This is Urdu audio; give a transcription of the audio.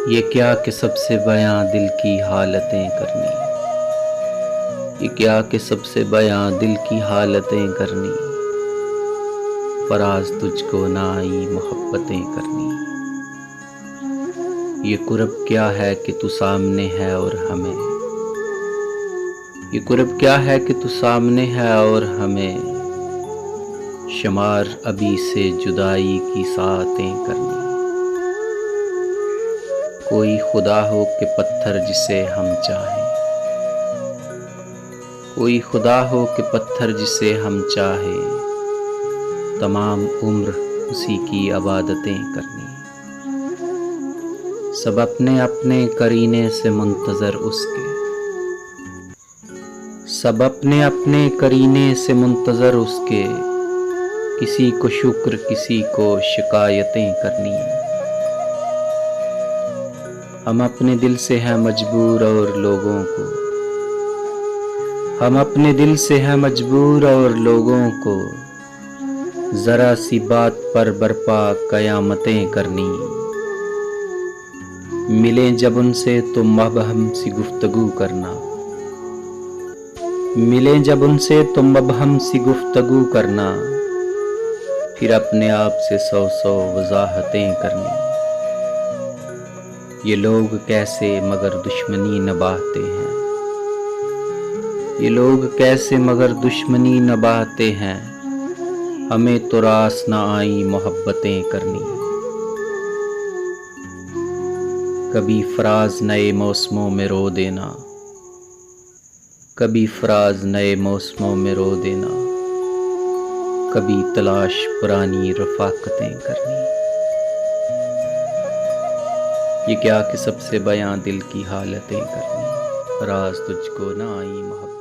یہ کیا کہ سب سے بیاں دل کی حالتیں کرنی، یہ کیا کہ سب سے بیاں دل کی حالتیں کرنی، فراز تجھ کو نہ آئی محبتیں کرنی۔ یہ قرب کیا ہے کہ تو سامنے ہے اور ہمیں، یہ قرب کیا ہے کہ تو سامنے ہے اور ہمیں، شمار ابھی سے جدائی کی ساعتیں کرنی۔ کوئی خدا ہو کہ پتھر جسے ہم چاہیں، کوئی خدا ہو کہ پتھر جسے ہم چاہیں، تمام عمر اسی کی عبادتیں کرنی۔ سب اپنے اپنے قرینے سے منتظر اس کے، سب اپنے اپنے قرینے سے منتظر اس کے، کسی کو شکر کسی کو شکایتیں کرنی۔ ہم اپنے دل سے ہیں مجبور اور لوگوں کو، ہم اپنے دل سے ہیں مجبور اور لوگوں کو، ذرا سی بات پر برپا قیامتیں کرنی۔ ملیں جب ان سے تو مبہم سی گفتگو کرنا، ملیں جب ان سے تو مبہم سی گفتگو کرنا، پھر اپنے آپ سے سو سو وضاحتیں کرنی۔ یہ لوگ کیسے مگر دشمنی نبھاتے ہیں، یہ لوگ کیسے مگر دشمنی نبھاتے ہیں، ہمیں تو راس نہ آئی محبتیں کرنی۔ کبھی فراز نئے موسموں میں رو دینا، کبھی فراز نئے موسموں میں رو دینا، کبھی تلاش پرانی رفاقتیں کرنی۔ یہ کیا کہ سب سے بیاں دل کی حالتیں کرنی، راز تجھ کو نہ آئی محبت